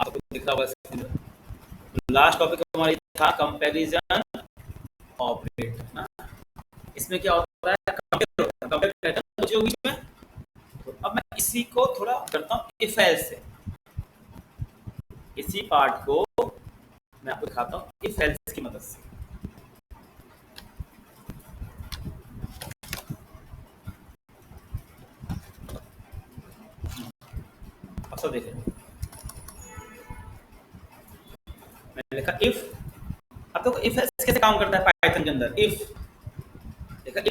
Topic दिख रहा होगा। लास्ट टॉपिक हमारी था कंपैरिजन ऑपरेटर ना। इसमें क्या होता है, कंपेयर करता हूं कुछ बीच में। तो अब मैं इसी को थोड़ा करता हूँ इफ एल्स से, इसी पार्ट को मैं आपको दिखाता हूँ इफ एल्स की मदद से। अब सब देखें, मैंने लिखा इफ। अब तो इफ एल्स कैसे काम करता है पाइथन के अंदर। इफ देखा,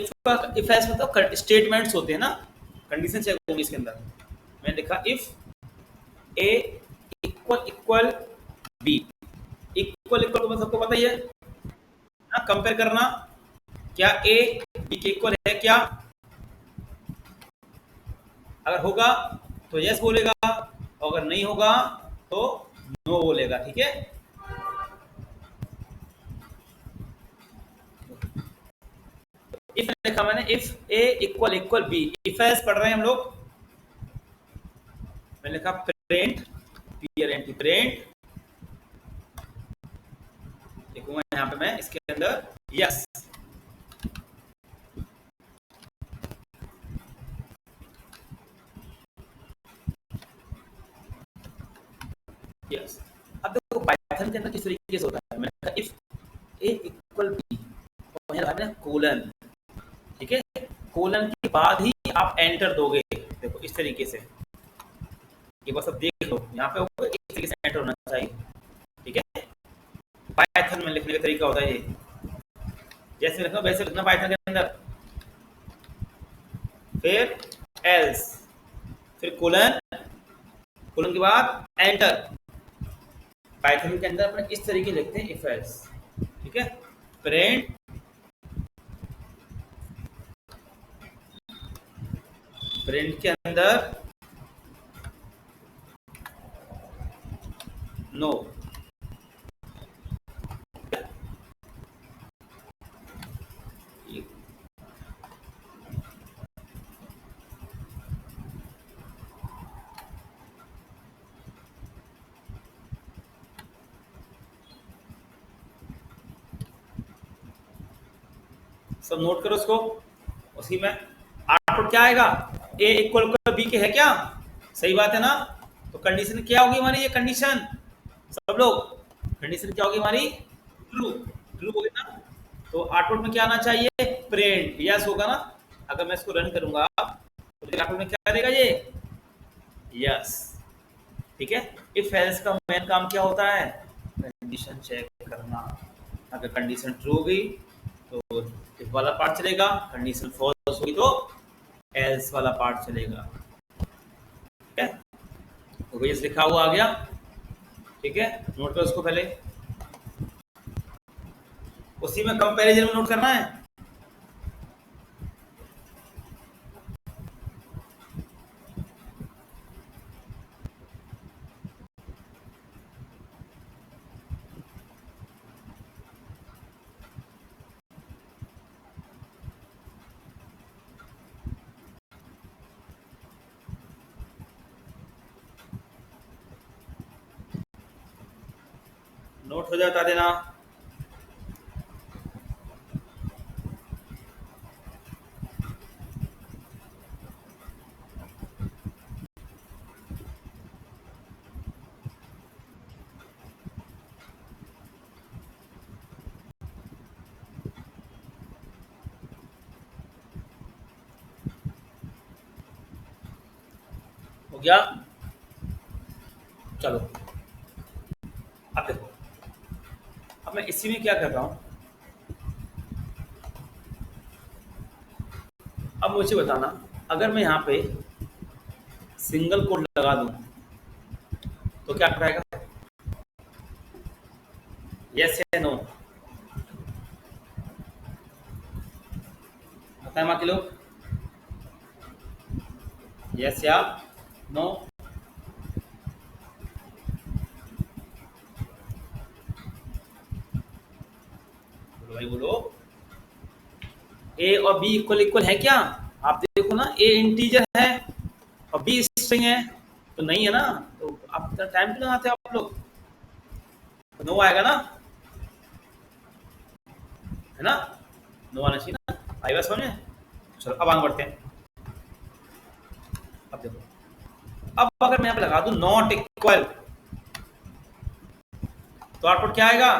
इफ एल्स मतलब स्टेटमेंट्स होते हैं ना, कंडीशन चेक होंगी इसके अंदर। मैंने लिखा if A equal equal B. Equal equal तो सबको पता ही है ना, कंपेयर करना। क्या ए बी के इक्वल है क्या? अगर होगा तो यस बोलेगा, और अगर नहीं होगा तो नो बोलेगा। ठीक है, इफ लिखा मैंने, if A equal equal B. If else पढ़ रहे हैं हम लोग। मैंने लिखा प्रिंट पीएलएनटी प्रिंट, देखूंगा यहाँ पे मैं इसके अंदर यस। यस, अब देखो पाइथन के अंदर किस तरीके से होता है। मैंने कहा इफ ए इक्वल बी और यहाँ मैंने कोलन, ठीक है, कोलन के बाद ही आप एंटर दोगे। देखो इस तरीके से, ये बस अब देख लो यहाँ पे इस तरीके से एंटर होना चाहिए। ठीक है, पाइथन में लिखने का तरीका होता है ये, जैसे लिखना वैसे लिखना पाइथन के अंदर। फिर एल्स, फिर कोलन, कोलन के बाद एंटर। पाइथन के अंदर अपने इस तरीके लिखते हैं इफ एल्स। ठीक है, प्रिंट प्रिंट के अंदर नो। सब नोट करो इसको। उसी में आउटपुट क्या आएगा, ए इक्वल बी के है क्या? सही बात है ना। तो कंडीशन क्या होगी हमारी, ये कंडीशन सब लोग, कंडीशन क्या होगी हमारी, ट्रू। ट्रू होगी ना, तो आउटपुट में क्या आना चाहिए, प्रिंट यस होगा ना। अगर मैं इसको रन करूंगा तो आउटपुट में क्या देगा, ये यस। ठीक है, इफ एल्स का मेन काम क्या होता है, कंडीशन चेक करना। अगर कंडीशन ट्रू होगी तो इफ वाला पार्ट चलेगा, कंडीशन फॉल्स होगी तो एल्स वाला पार्ट चलेगा। ठीक है, तो ये लिखा हुआ आ गया। ठीक है, नोट करो उसको पहले। उसी में कंपैरिजन में नोट करना है। नोट हो जाए बता देना। हो गया, चलो अब देखो। अब मैं इसी में क्या कर रहा हूं, अब मुझे बताना, अगर मैं यहाँ पे सिंगल कोड लगा दूं तो क्या कराएगा, यस या नो? बताएं बाकी लोग, यस या नो? बोलो भाई बोलो। ए और बी इक्वल इक्वल है क्या? आप देखो ना, ए इंटीजर है और बी स्ट्रिंग है, तो नहीं है ना। तो आप टाइम क्यों लगाते हो, आप लोग? नो आएगा ना, है ना? नो आना चाहिए ना। आई बात समझ में? चलो अब आगे बढ़ते हैं। अब देखो, अब अगर मैं यहाँ पे लगा दूं नॉट इक्वल, तो आउटपुट क्या आएगा?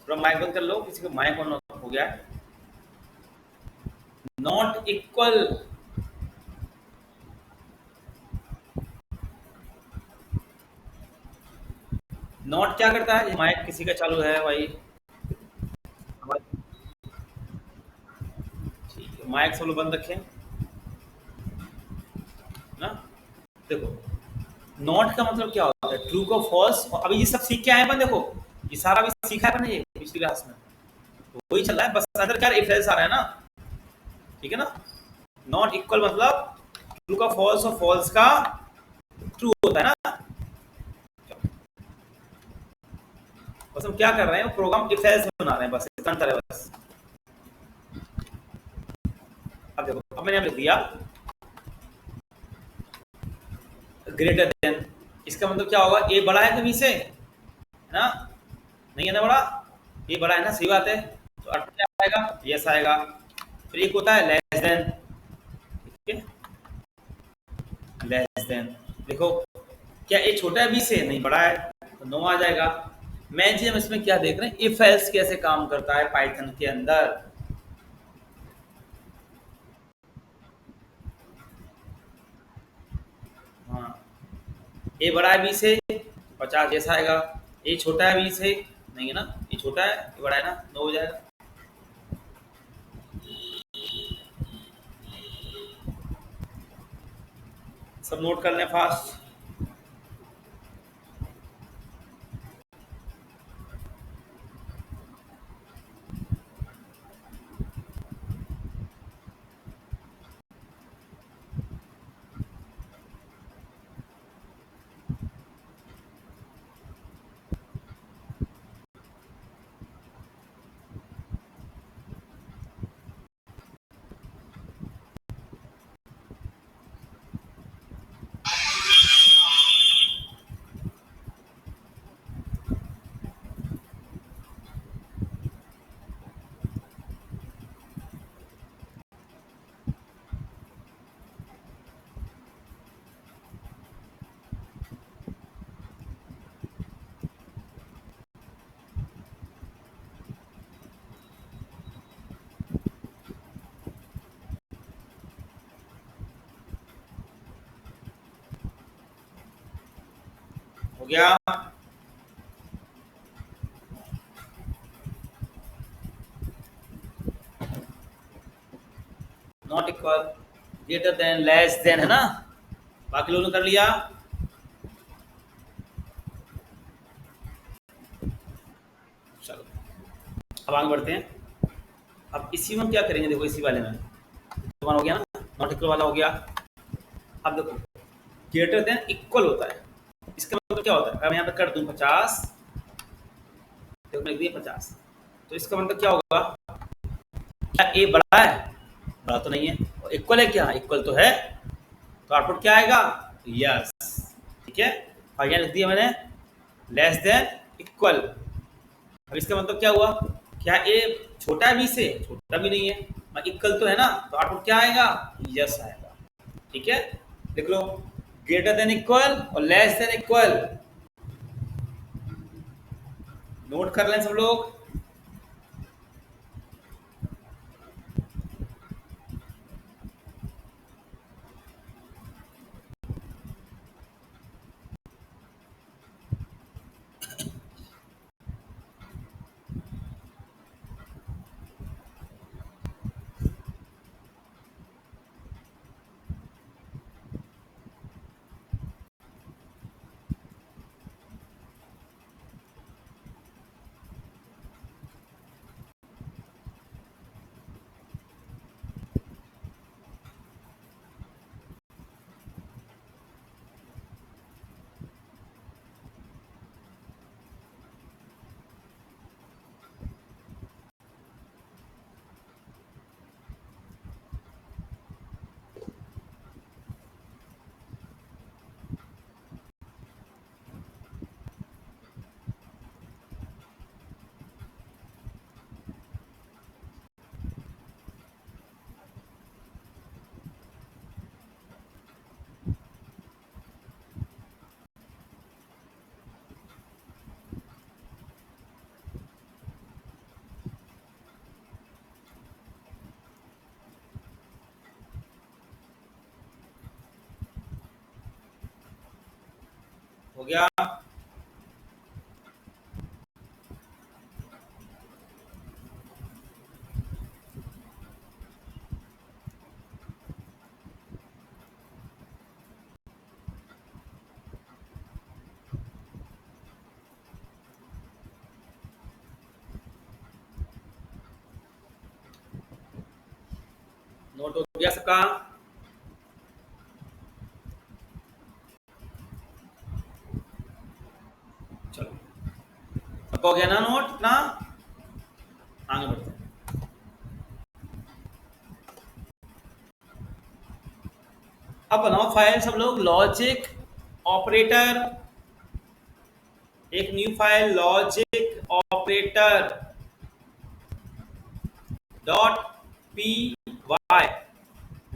थोड़ा माइक बंद कर लो, किसी को माइक ऑन हो गया है। नॉट इक्वल, नॉट क्या करता है? माइक किसी का चालू है भाई? ठीक है, माइक सब लोग बंद रखें ना। देखो, नॉट का मतलब क्या होता है? ट्रू को फॉल्स। और अभी ये सब सीख के आए अपन, देखो ये सारा भी सीखा है अपन ने ये पिछली क्लास में, तो वही चल रहा है, बस अदर क्या इफ एल्स आ रहा है ना, ठीक है ना। नॉट इक्वल मतलब ट्रू का फॉल्स और फॉल्स का ट्रू होता है ना। बस हम क्या कर रहे हैं, प्रोग्राम इफ एल्स बना रहे हैं, बस इतना अंतर है बस। अब देखो, अब मैंने लिख दिया ग्रेटर देन, इसका मतलब क्या होगा? ए बड़ा है कभी से, है ना? नहीं है ना बड़ा, ये बड़ा है ना, सही बात है। तो आउटपुट क्या आएगा? यस आएगा। फिर एक होता है लेस देन, ठीक है, लेस देन। देखो, क्या ए छोटा है बी से? नहीं, बड़ा है, तो नो आ जाएगा। मैं जी हम इसमें क्या देख रहे हैं, इफ एल्स कैसे काम करता है पाइथन के अंदर। हाँ, ए बड़ा है बी से, 50 जैसा आएगा। ए छोटा है बी से, नहीं है ना, ये छोटा है, ये बड़ा है ना, नो हो जाएगा। सब नोट कर लें फास्ट। हो गया। Not equal, greater than, less than, है ना। बाकी लोगों ने कर लिया। चलो अब आगे बढ़ते हैं। अब इसी में हम क्या करेंगे, देखो इसी वाले में वन हो गया ना, नॉट इक्वल वाला हो गया। अब देखो, ग्रेटर देन इक्वल होता है, इसका मतलब क्या होता है? अब यहाँ पे कर दूं 50, देखो मैं लिख दिया 50, तो इसका मतलब क्या होगा? क्या ए बड़ा है? बड़ा तो नहीं है। और इक्वल है क्या? इक्वल तो है, तो आउटपुट क्या आएगा? यस, ठीक है। और यहाँ लिख दिया मैंने लेस देन इक्वल। अब इसका मतलब क्या हुआ? क्या ए छोटा है बी से? छोटा भी नहीं है, इक्वल तो है ना, तो आउटपुट क्या आएगा? यस आएगा, ठीक है। लिख लो, ग्रेटर देन इक्वल और लेस देन इक्वल, नोट कर लें सब लोग। हो गया। नोट हो गया सबका? चलो, सबका हो गया ना नोट? इतना आगे बढ़ते हैं। अब बनाओ फाइल सब लोग, लॉजिक ऑपरेटर, एक new file logic operator dot P Y,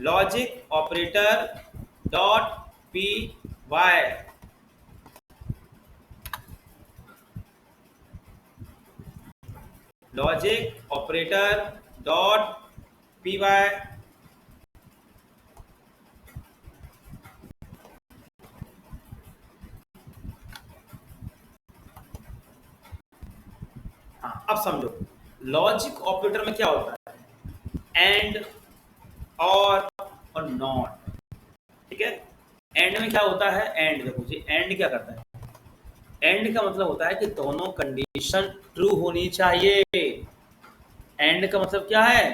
logic operator dot P Y. Logic operator dot P Y. हाँ, अब समझो लॉजिक ऑपरेटर में क्या होता है, एंड, और नॉट। ठीक है, एंड में क्या होता है, एंड देखो जी, एंड क्या करता है, एंड का मतलब होता है कि दोनों कंडीशन ट्रू होनी चाहिए। एंड का मतलब क्या है,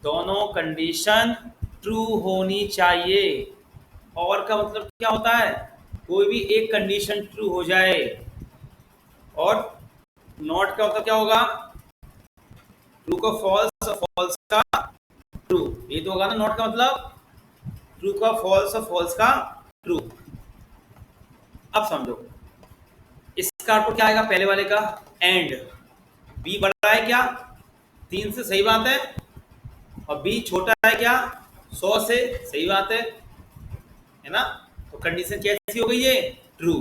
दोनों कंडीशन ट्रू होनी चाहिए। और का मतलब क्या होता है, कोई भी एक कंडीशन ट्रू हो जाए। और नॉट का मतलब क्या होगा, ट्रू का फॉल्स और फॉल्स का ट्रू, ये तो होगा ना नॉट का मतलब, ट्रू का फॉल्स और फॉल्स का ट्रू। अब समझो इसका आउटपुट क्या आएगा, पहले वाले का एंड, बी बड़ा है क्या 3 से, सही बात है, और बी छोटा है क्या 100 से, सही बात है ना। तो कंडीशन कैसी हो गई है, ट्रू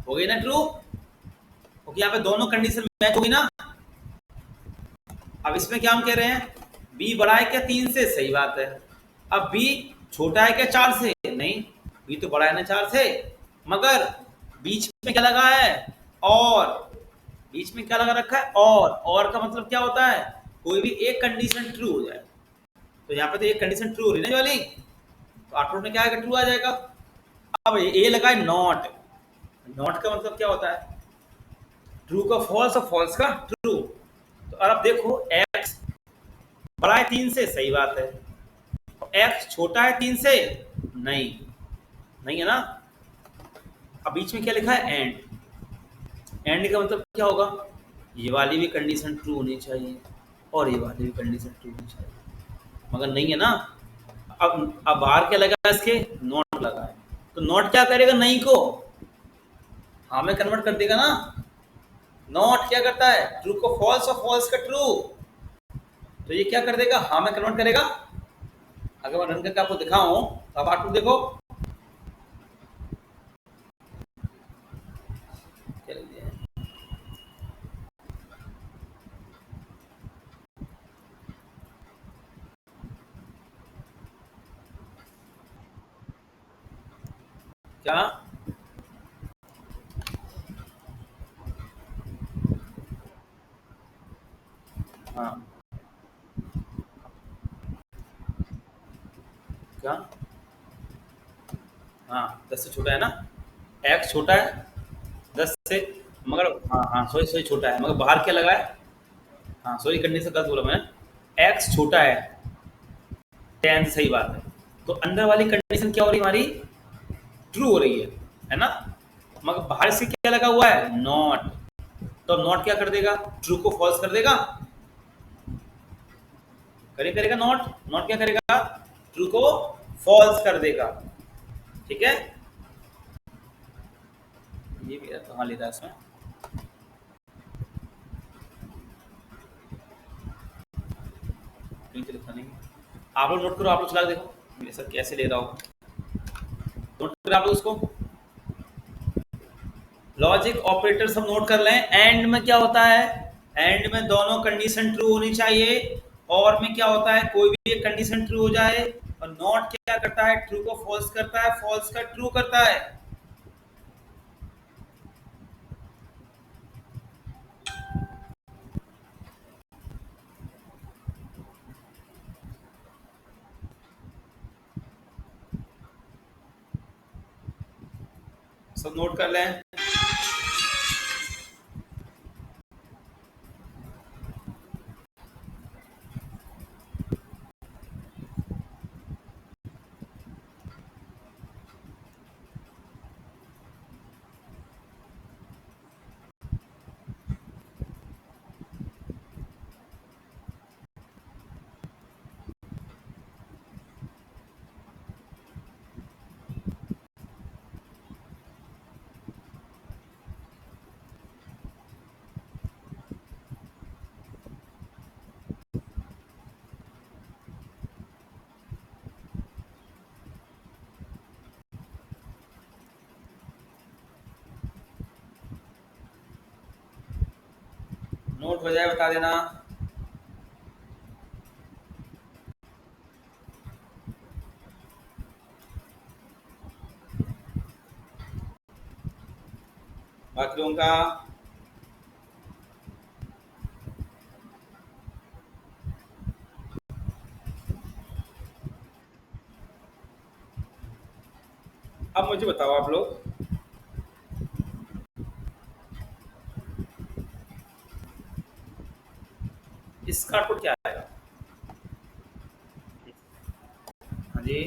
हो गई ना, ट्रू। क्योंकि यहाँ पे दोनों कंडीशन मैच होगी ना। अब इसमें क्या हम कह रहे हैं, बी बड़ा है क्या 3 से, सही बात है। अब बी छोटा है क्या 4 से, नहीं, बी तो बड़ा है ना 4 से, मगर बीच में क्या लगा है, और बीच में क्या लगा रखा है, और का मतलब क्या होता है, कोई भी एक कंडीशन ट्रू हो जाए। तो यहाँ पे तो एक कंडीशन ट्रू हो रही है ना वाली, तो आउटपुट में क्या आएगा, ट्रू आ जाएगा। अब ये लगा है नॉट, नॉट का मतलब क्या होता है, ट्रू का फॉल्स और फॉल्स का ट्रू। तो अब देखो एक्स बड़ा है 3 से, सही बात है, एक्स छोटा है 3 से, नहीं, नहीं है ना। अब बीच में क्या लिखा है, एंड, एंड का मतलब क्या होगा, ये वाली भी कंडीशन ट्रू होनी चाहिए और ये वाली भी कंडीशन ट्रू होनी चाहिए, मगर नहीं है ना। अब बाहर क्या लगा इसके, नॉट लगा है, तो नॉट क्या करेगा, नहीं को हाँ में कन्वर्ट कर देगा ना। नॉट क्या करता है, ट्रू को फॉल्स और फॉल्स का ट्रू, तो ये क्या कर देगा, हाँ में कन्वर्ट करेगा। अगर मैं रन करके आपको दिखाऊं तो अब आउटपुट देखो, क्या लिख दिया है, क्या, हाँ क्या, हाँ 10 से छोटा है ना, एक्स छोटा है 10 से, मगर हाँ हाँ सॉरी सॉरी छोटा है, मगर बाहर क्या लगा है, हाँ सॉरी कंडीशन गलत बोला मैंने, एक्स छोटा है 10 से, सही बात है। तो अंदर वाली कंडीशन क्या हो रही है हमारी, ट्रू हो रही है ना, मगर बाहर से क्या लगा हुआ है, नॉट। तो नॉट क्या कर देगा, ट्रू को फॉल्स कर देगा, करेगा नॉट, नॉट क्या करेगा, ट्रू को फॉल्स कर देगा। ठीक है, ये भी कहाँ लिखा है इसमें, कहीं तो लिखा नहीं है। आप लोग नोट करो, आप लोग चला के देखो मेरे सर कैसे ले रहा हो, नोट करो आप लोग उसको। लॉजिक ऑपरेटर सब नोट कर लें। एंड में क्या होता है, एंड में दोनों कंडीशन ट्रू होनी चाहिए, और में क्या होता है, कोई भी एक कंडीशन ट्रू हो जाए। और नॉट क्या करता है, ट्रू को फॉल्स करता है, फॉल्स का ट्रू करता है। सब नोट कर लें। नोट हो जाए बता देना। बाकी लोगों का अब मुझे बताओ आप लोग, इसका आउटपुट क्या आएगा? हाँ जी।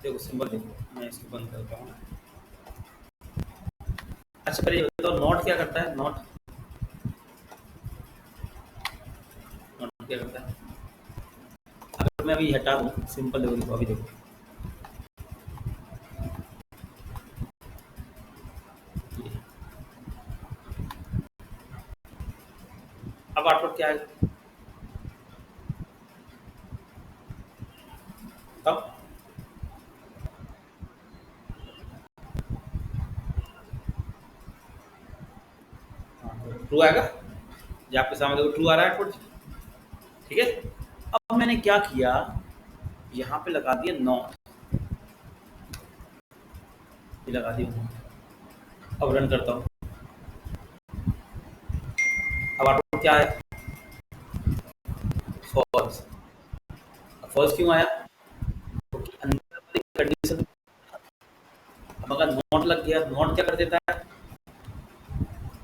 देखो सिंबल देखो, मैं इसको बंद करता हूँ। अच्छा पहले ये बताओ नोट क्या करता है? नोट नोट क्या करता है? अगर मैं अभी हटा दूँ सिंपल, देखो देखो अभी देखो ये। अब आउटपुट क्या है? तब ट्रू आएगा। ये आपके सामने देखो ट्रू आ रहा है आउटपुट। ठीक है। अब मैंने क्या किया, यहाँ पे लगा दिया नॉट, ये लगा दिया नॉट। अब रन करता हूँ। अब आउटपुट क्या है? फॉल्स। फॉल्स क्यों आया? क्योंकि अंदर वाली कंडीशन, अब अगर नॉट लग गया, नॉट क्या कर देता है?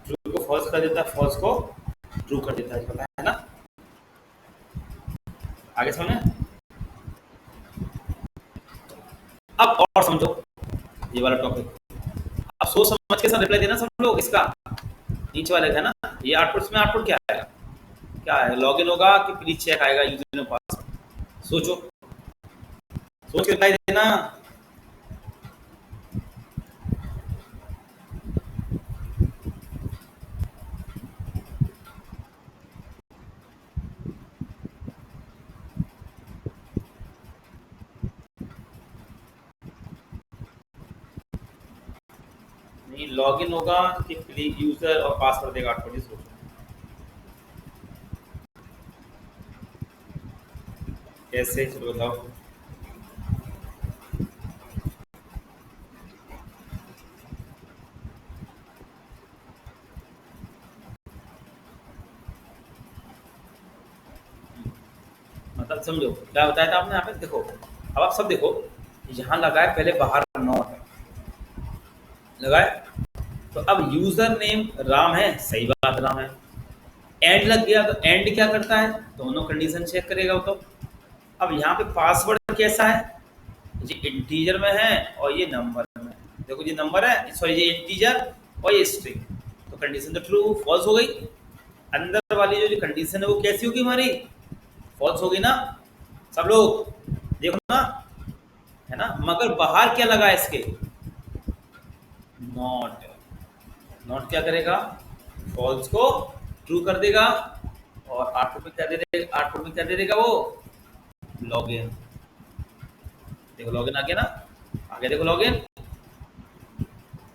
ट्रू को फॉल्स कर देता है, फॉल्स को ट्रू कर देता है, पता है ना? आगे समझे? अब और समझो ये वाला टॉपिक। अब सोच समझ के साथ रिप्लाई देना सब लोग इसका, नीचे वाले है ना। ये आउटपुट में आउटपुट क्या आएगा? क्या है? लॉगिन होगा कि प्लीज चेक आएगा यूजर ने पासवर्ड? सोचो, सोच के रिप्लाई देना। नहीं, लॉगिन होगा कि प्लीज यूजर और पासवर्ड देगा आउटपुट? सोचो कैसे, चलो बताओ। मतलब समझो क्या बताया था आपने यहाँ पे, देखो अब आप सब देखो, यहाँ लगा है पहले बाहर नॉट लगाए, तो अब यूजर नेम राम है, सही बात राम है। एंड लग गया तो एंड क्या करता है? दोनों कंडीशन चेक करेगा वो तो। अब यहाँ पे पासवर्ड कैसा है? ये इंटीजर में है और ये नंबर में है। देखो ये नंबर है, सॉरी ये इंटीजर और ये स्ट्रिंग, तो कंडीशन तो ट्रू फॉल्स हो गई। अंदर वाली जो कंडीशन है वो कैसी होगी हमारी? फॉल्स होगी ना। सब लोग देखो ना, है ना। मगर बाहर क्या लगा है इसके? नॉट। नॉट क्या करेगा? फॉल्स को ट्रू कर देगा। और आउटपुट में क्या दे देगा? आउटपुट में क्या दे देगा वो? लॉगिन। देखो लॉगिन आ गया ना, आगे देखो लॉगिन।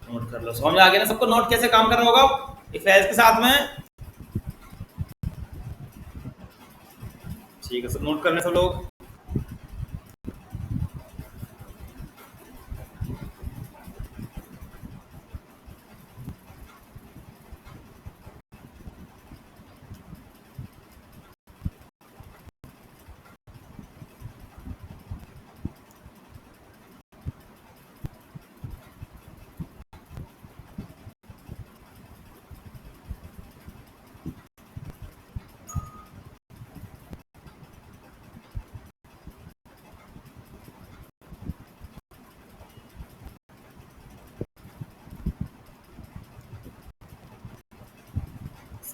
नोट कर लो, समझ में आ गया ना सबको नोट कैसे काम कर रहा होगा इफ एल्स के साथ में? ठीक है, सब नोट करने सब लोग।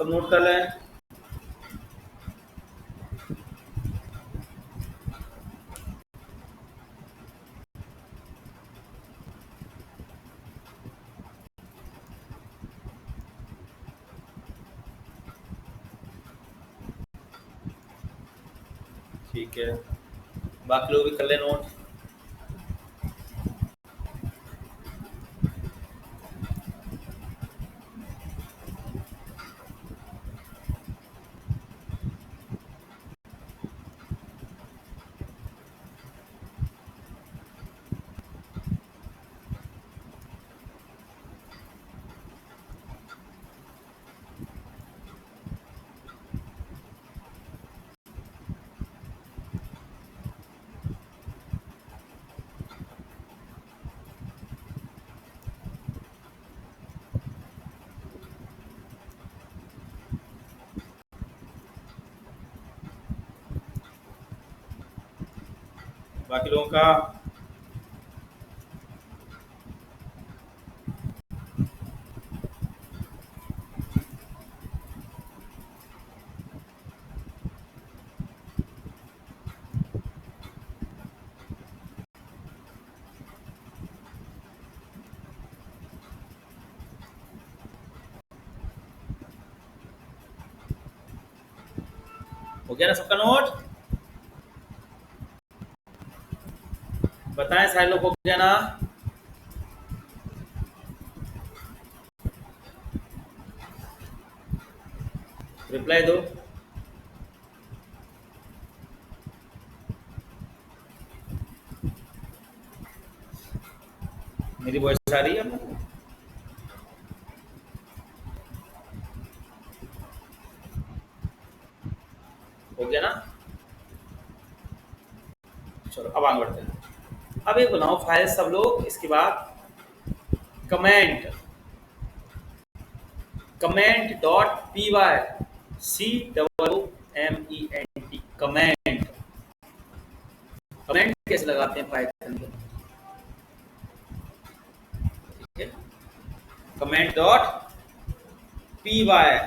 सब नोट कर लें। ठीक है, बाकी लोग भी कर ले नोट। बाकी लोगों का हो गया ना सबका नोट? बताएं सारे लोग, हो गया ना? रिप्लाई दो। मेरी वॉइस आ रही है आप लोगों को? हो गया ना? चलो अब आगे बढ़ते हैं। अब ये बनाओ फाइल सब लोग। इसके बाद comment, comment dot P Y, COOMENT, comment. Comment कैसे लगाते हैं पाइथन में? ठीक है, कमेंट डॉट पी वाई।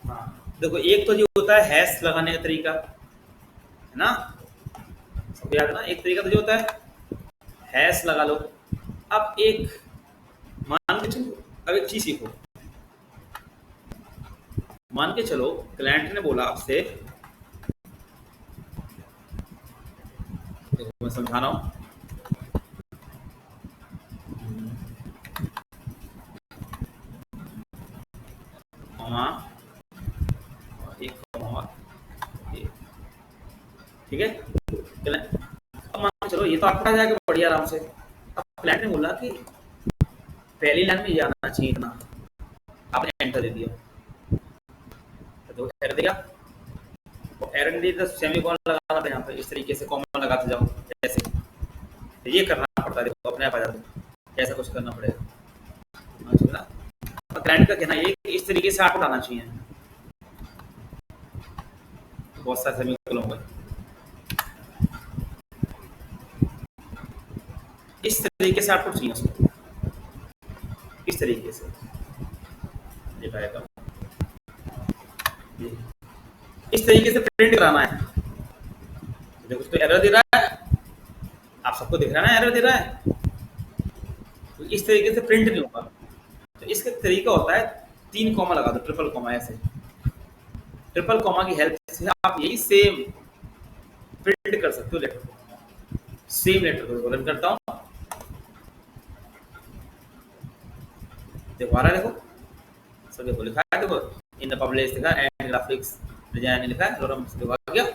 हाँ, देखो एक तो जो होता है हैश लगाने का तरीका, है ना? सबको याद है ना? एक तरीका तो जो होता है हैश लगा लो। अब एक मान के चलो, अब एक चीज सीखो। मान के चलो क्लाइंट ने बोला आपसे, देखो मैं समझा रहा हूँ। कॉमा और एक कॉमा एक, ठीक है? अब मान के चलो ये तो आपका जाएगा बढ़िया आराम से। अब क्लाइंट ने बोला कि पहली लाइन में ये आना चाहिए इतना, आपने एंटर दे दिया तो एरर देगा। तो एरर दे तो सेमीकोलन लगाना था यहाँ पे, इस तरीके से कॉमा लगाते जाओ ऐसे। तो ये करना पड़ता है, देखो अपने आप आ जाता है, ऐसा कुछ करना पड़ेगा। ना क्लाइंट का कहना ये इस तरीके से आउटपुट आना चाहिए। बहुत सारे सेमीकोलन होगा, इस तरीके से आउटपुट चाहिए उसको, इस तरीके से दिखाएगा, इस तरीके से प्रिंट कराना है। देखो तो एरर दे रहा है, आप सबको दिख रहा है ना एरर दे रहा है, तो इस तरीके से प्रिंट नहीं होगा। तो इसका तरीका होता है 3 कॉमा लगा दो, ट्रिपल कॉमा। ऐसे ट्रिपल कॉमा की हेल्प से आप यही सेम प्रिंट कर सकते हो लेटर को। सेम लेटर को रन करता हूँ, देखो आ रहा है, देखो सब देखो लिखा है, देखो इन द पब्लिश लिखा है, एंड ग्राफिक्स डिजाइन लिखा है, लोरम देखो आ गया।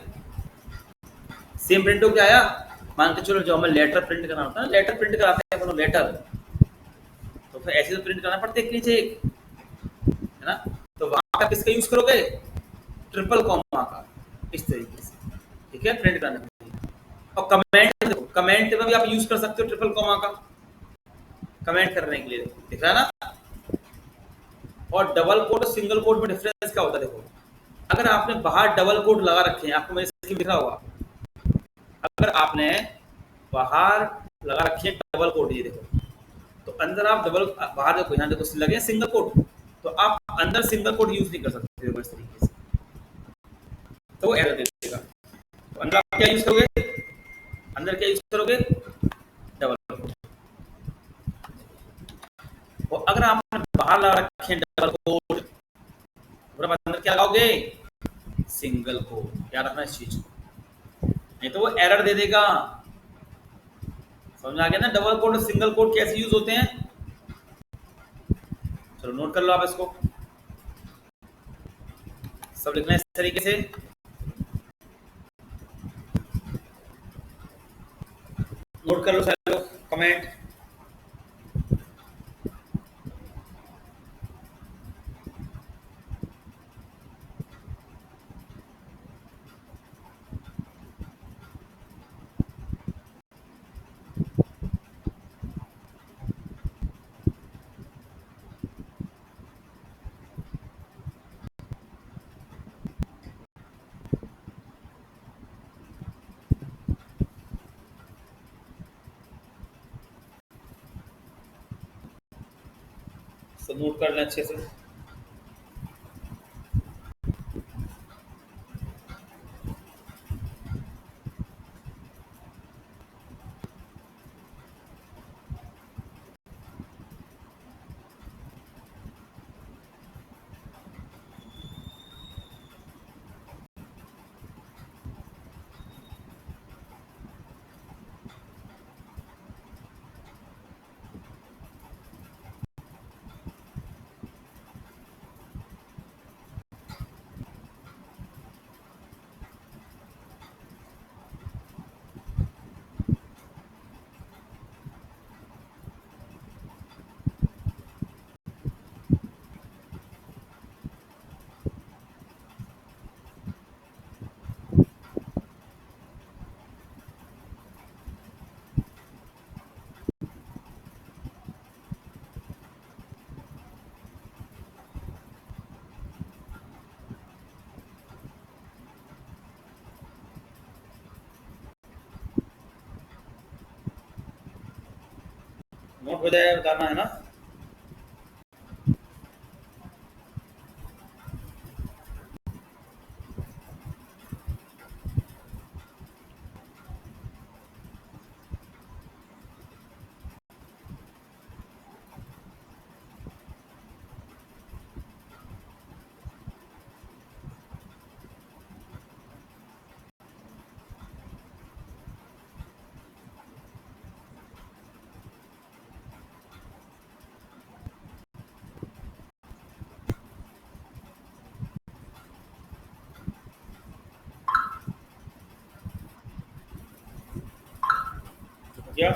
सेम प्रिंट हो क्या आया? मान के चलो जो हमें लेटर प्रिंट करना होता है, लेटर प्रिंट कराते हैं लेटर, तो फिर ऐसे तो प्रिंट करना पड़ता है एक नीचे एक, है ना? तो वहां पर किसका यूज करोगे? ट्रिपल कॉमा का, इस तरीके से, ठीक है, प्रिंट करने के लिए। और कमेंट देखो, कमेंट में भी आप यूज कर सकते हो ट्रिपल कॉमा का कमेंट करने के लिए, दिख रहा है ना? और डबल कोट और सिंगल कोट में डिफरेंस क्या होता है? देखो अगर आपने बाहर डबल कोट लगा रखे हैं, आपको मेरे स्क्रीन दिख रहा होगा, अगर आपने बाहर लगा रखी है डबल कोट, ये देखो, तो अंदर आप डबल, बाहर देखो यहाँ देखो लगे सिंगल कोट, तो आप अंदर सिंगल कोड यूज नहीं कर सकते हो इस तरीके से, तो वो एरर दे देगा। तो अंदर आप क्या यूज करोगे, अंदर क्या यूज करोगे, डबल कोड। और अगर आपने बाहर लगा रखे हैं डबल कोड, और आप अंदर क्या लगाओगे, सिंगल कोड। याद रखना इस चीज को, नहीं तो वो एरर दे देगा। समझ में आ गया ना डबल कोड और सिंगल कोड कैसे यूज होते हैं। चलो नोट कर लो आप इसको, सब लिखना है इस तरीके से। नोट कर लो सारे लोग कमेंट। सब नोट कर लें अच्छे से। नोट हो जाए बताना है ना। क्या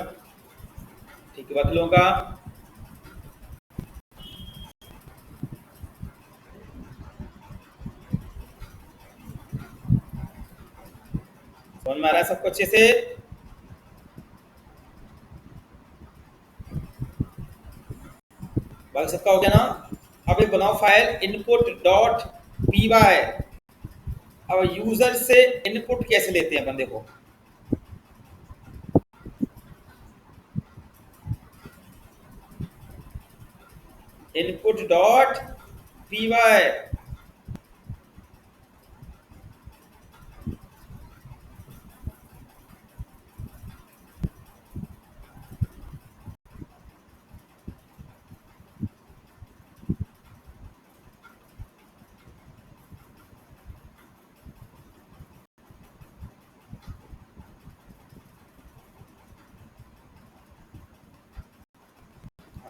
ठीक है बाकी लोगों का। समझ में आ रहा है सबको अच्छे से। बाकी सबका हो गया ना। अब एक बनाओ file input dot P Y. अब यूजर से इनपुट कैसे लेते हैं बंदे को। Input dot P Y.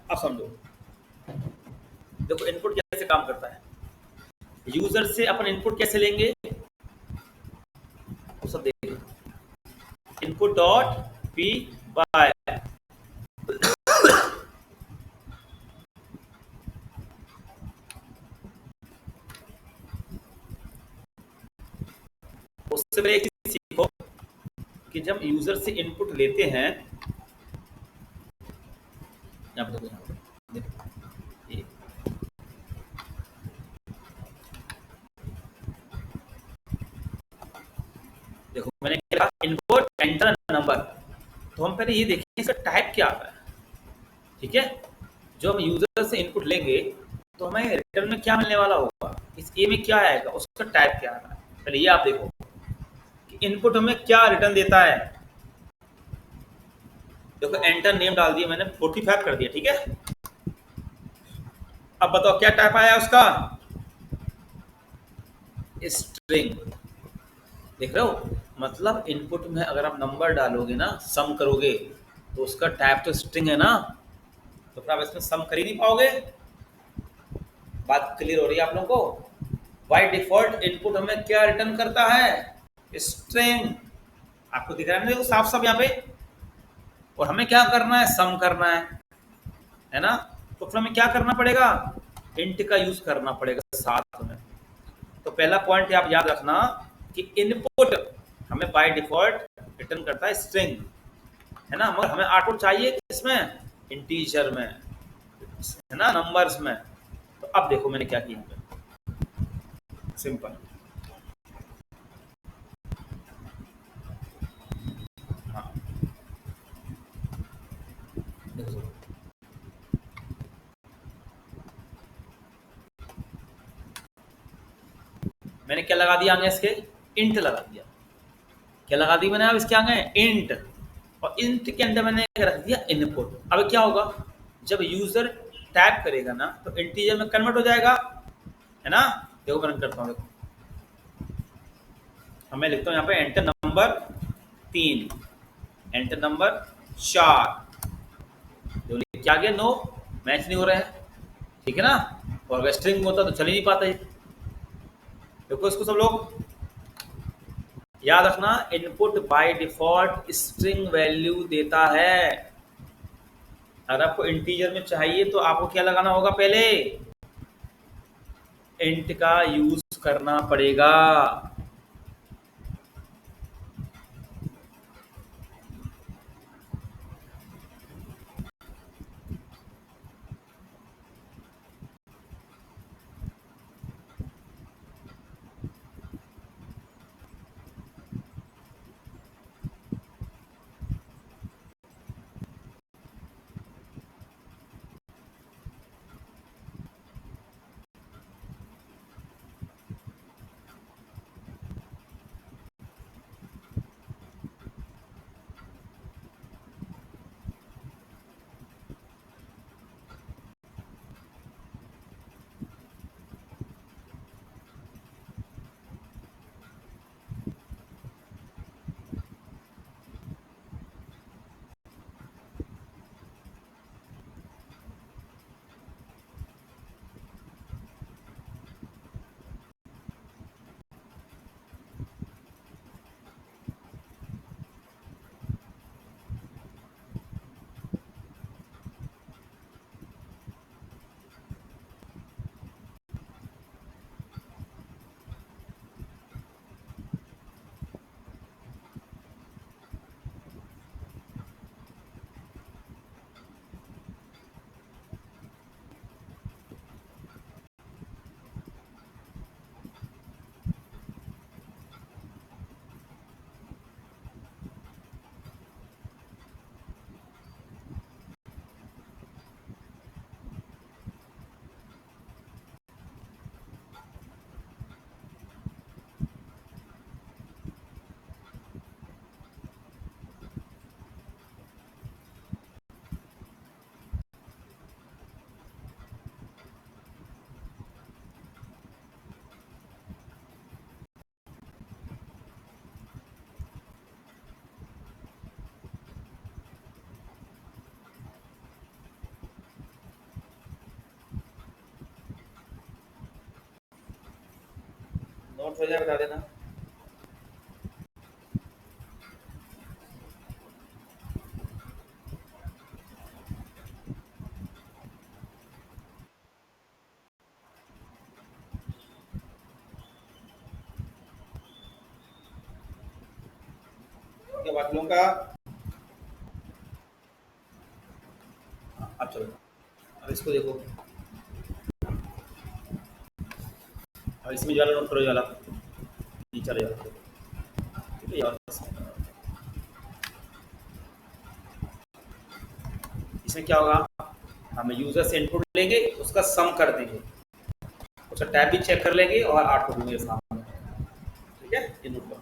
अब समझो, देखो इनपुट कैसे काम करता है। यूजर से अपन इनपुट कैसे लेंगे, वो सब देखेंगे। Input dot P Y. उससे पहले एक चीज सीखो कि जब यूजर से इनपुट लेते हैं, यहाँ पे देखो, यहाँ पे देखो, ये देखो मैंने क्या इनपुट एंटर नंबर। तो हम पहले ये देखें इसका टाइप क्या आता है। ठीक है, जो हम यूजर से इनपुट लेंगे तो हमें रिटर्न में क्या मिलने वाला होगा, इस ए में क्या आएगा, उसका टाइप क्या आना है। पहले ये आप देखो कि इनपुट हमें क्या रिटर्न देता है। देखो एंटर नेम डाल दिया मैंने, 45 कर दिया, ठीक है। अब बताओ क्या टाइप आया उसका, स्ट्रिंग। देख रहे हो, मतलब इनपुट में अगर आप नंबर डालोगे ना, सम करोगे, तो उसका टाइप तो स्ट्रिंग है ना, तो फिर आप इसमें सम कर ही नहीं पाओगे। बात क्लियर हो रही है आप लोगों को। बाय डिफॉल्ट इनपुट हमें क्या रिटर्न करता है, स्ट्रिंग। आपको दिख रहा है ना, देखो साफ साफ यहाँ पे। और हमें क्या करना है, सम करना है ना। तो फिर हमें क्या करना पड़ेगा, इंट का यूज करना पड़ेगा साथ में। तो पहला पॉइंट आप याद रखना कि इनपुट हमें बाय डिफॉल्ट रिटर्न करता है स्ट्रिंग, है ना। मगर हमें आउटपुट चाहिए किसमें, इंटीजर में, है ना, नंबर्स में। तो अब देखो मैंने क्या किया, सिंपल। हाँ देखो, मैंने क्या लगा दिया आगे इसके, इंट लगा दिया। क्या लगा दी मैंने अब इसके आगे, इंट। और इंट के अंदर मैंने रख दिया इनपुट। अब क्या होगा, जब यूजर टाइप करेगा ना, तो इंटीजर में कन्वर्ट हो जाएगा, है ना। देखो मैं करता हूँ, देखो हमें लिखता हूँ यहाँ पे एंटर नंबर 3, एंटर नंबर 4। जो लिख क्या गया, नो मैच नहीं हो रहा है, ठीक है ना। और अगर स्ट्रिंग होता तो चल ही नहीं पाता ये। देखो इसको सब लोग याद रखना, input by default string value देता है। अगर आपको इंटीजर में चाहिए तो आपको क्या लगाना होगा, पहले इंट का यूज करना पड़ेगा। नोट हो जाए बता देना। क्या बात लोगों का। अब चलो, अब इसको देखो, अब इसमें ज्वाला नोट करो, ज्वाला नीचे चले जाओ, ठीक है यार। इसमें क्या होगा, हमें यूजर से इनपुट लेंगे, उसका सम कर देंगे, उसका टैब भी चेक कर लेंगे और आउटपुट होंगे सामने। ठीक है, ये नोट करो।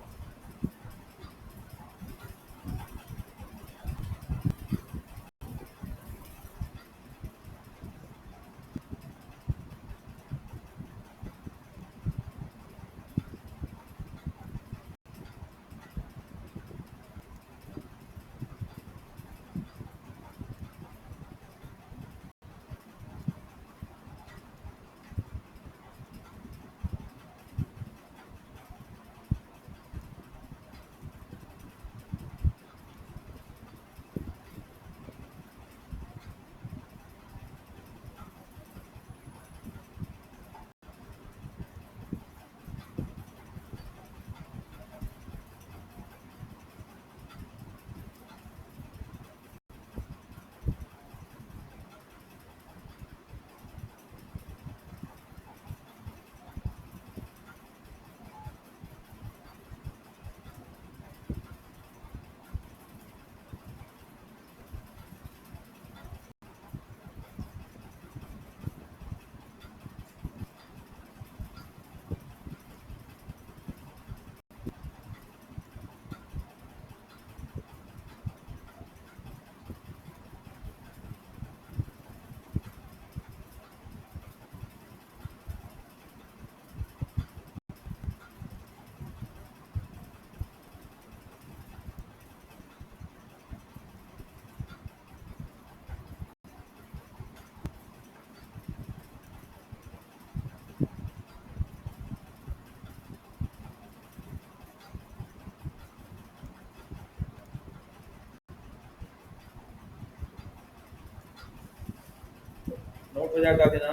नोट हो जाएगा देना।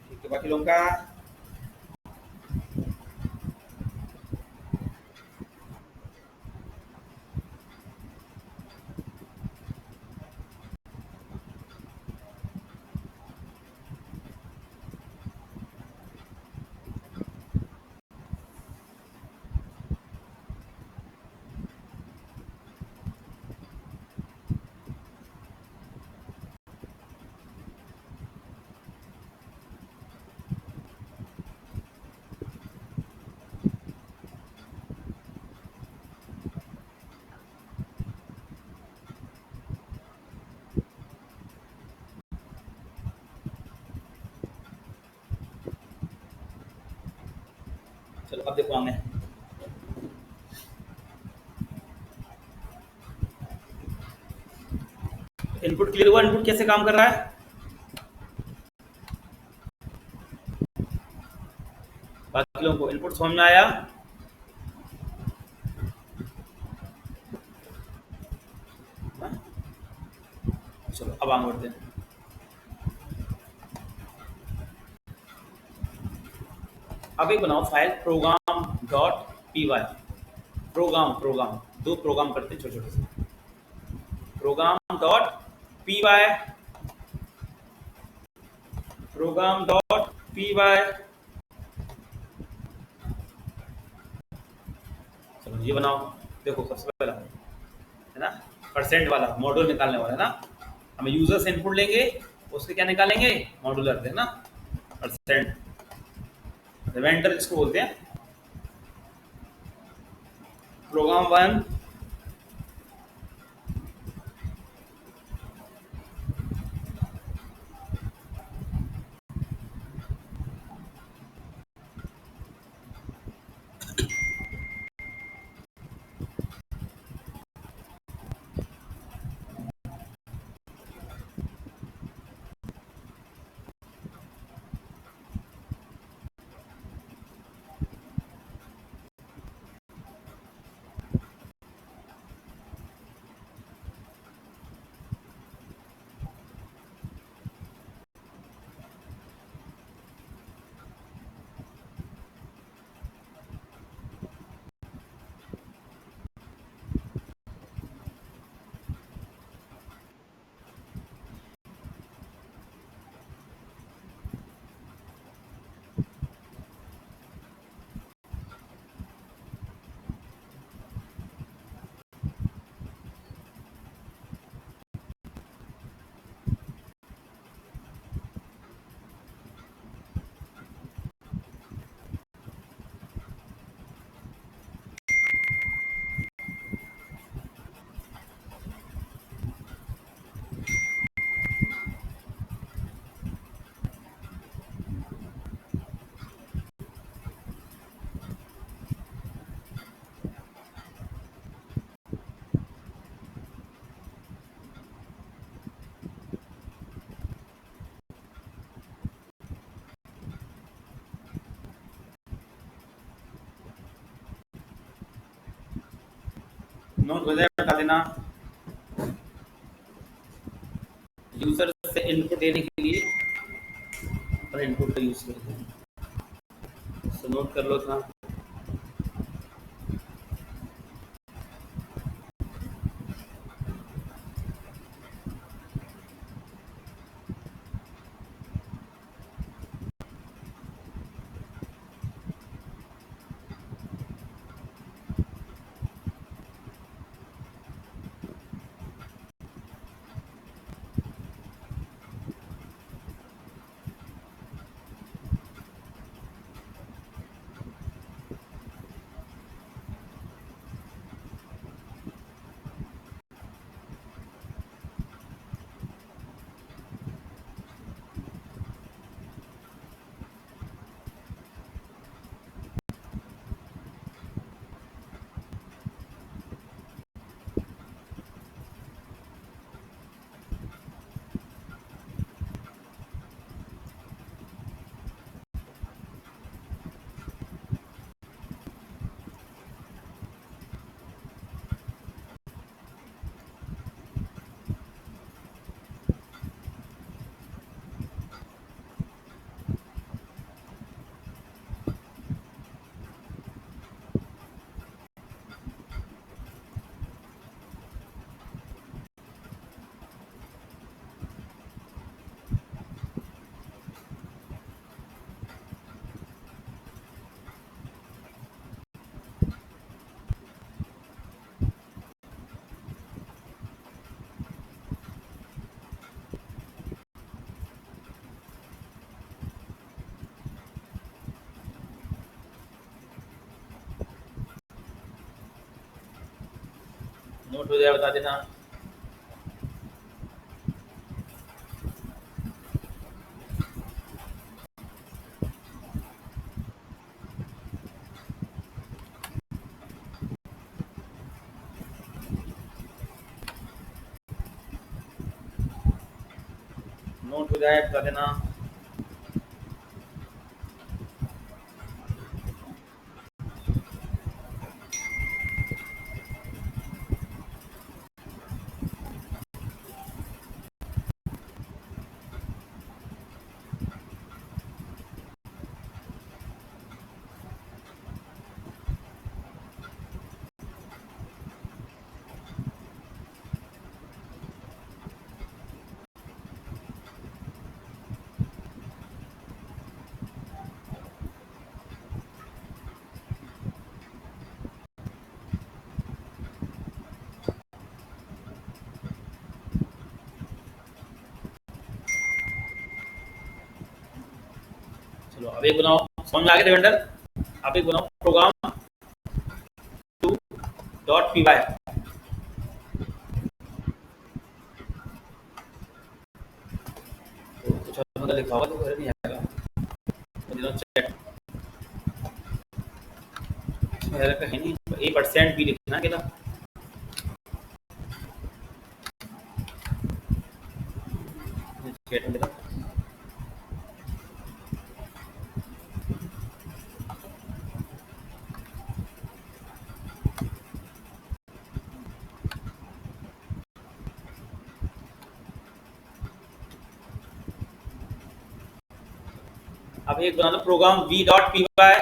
ठीक है, बाकी लोगों का। चलो अब देखो आगे। इनपुट क्लियर हुआ? इनपुट कैसे काम कर रहा है? बाकी लोगों को इनपुट समझ में आया? हाँ? चलो अब आगे बढ़ते हैं। अब एक बनाओ file program dot P Y. Program program दो प्रोग्राम करते हैं छोटे छोटे से। Program dot P Y, program dot P Y. चलो ये बनाओ। देखो सबसे पहला है ना, परसेंट वाला मॉड्यूल निकालने वाला है ना। हमें यूजर से इनपुट लेंगे, उसके क्या निकालेंगे? मॉड्यूलर है ना, परसेंट। रिमाइंडर इसको बोलते हैं। प्रोग्राम वन नोट हो जाए बता देना। यूजर से इनपुट लेने के लिए और इनपुट का यूज करते हैं। सो नोट कर लो था। नोट हो जाए बता देना। नोट हो जाए बता देना। चलो अब एक बनाओ, समझ में आ गया देवेंद्र? अब एक बनाओ program two dot P Y. कुछ और मतलब लिखा होगा तो घर नहीं आएगा। मुझे चैट मेरा कहीं नहीं, 8% भी लिखना अकेला। चैट में लिखा। अब एक बना लो program V dot P Y.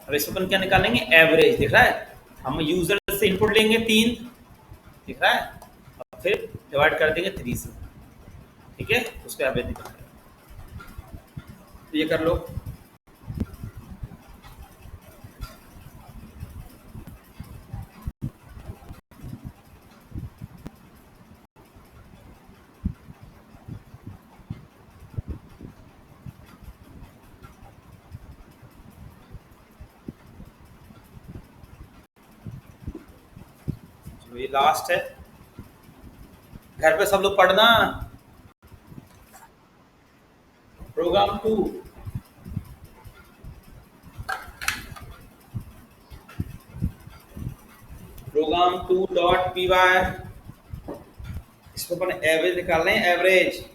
अब इसमें अपन क्या निकालेंगे? एवरेज। दिख रहा है? हम यूजर से इनपुट लेंगे 3, दिख रहा है, और फिर डिवाइड कर देंगे 3 से। ठीक है, उसका एवरेज निकालेंगे। तो ये कर लो। चलो ये लास्ट है, घर पे सब लोग पढ़ना। Program two dot P Y, इसको अपन एवरेज निकाल रहे हैं। एवरेज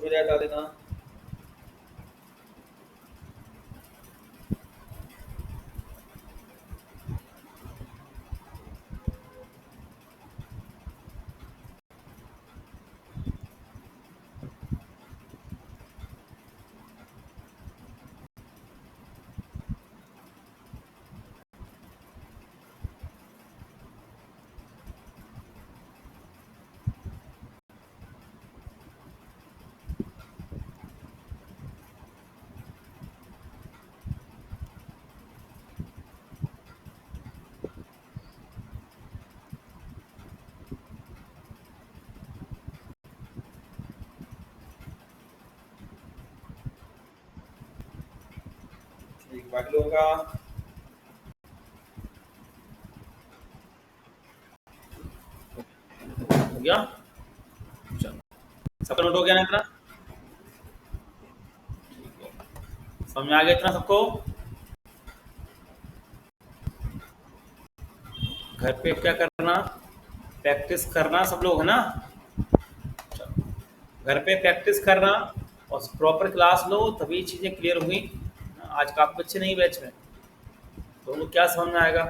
बजाय बता देना। ठीक, बाकी लोगों का हो गया। चलो, सबका नोट हो गया ना इतना? समझ में आ गया इतना सबको? घर पे क्या करना, प्रैक्टिस करना सब लोग, है ना? चलो, घर पे प्रैक्टिस करना और प्रॉपर क्लास लो, तभी चीज़ें क्लियर हुई। आज का आपको अच्छे नहीं बैच में, तो उनको क्या समझ में आएगा?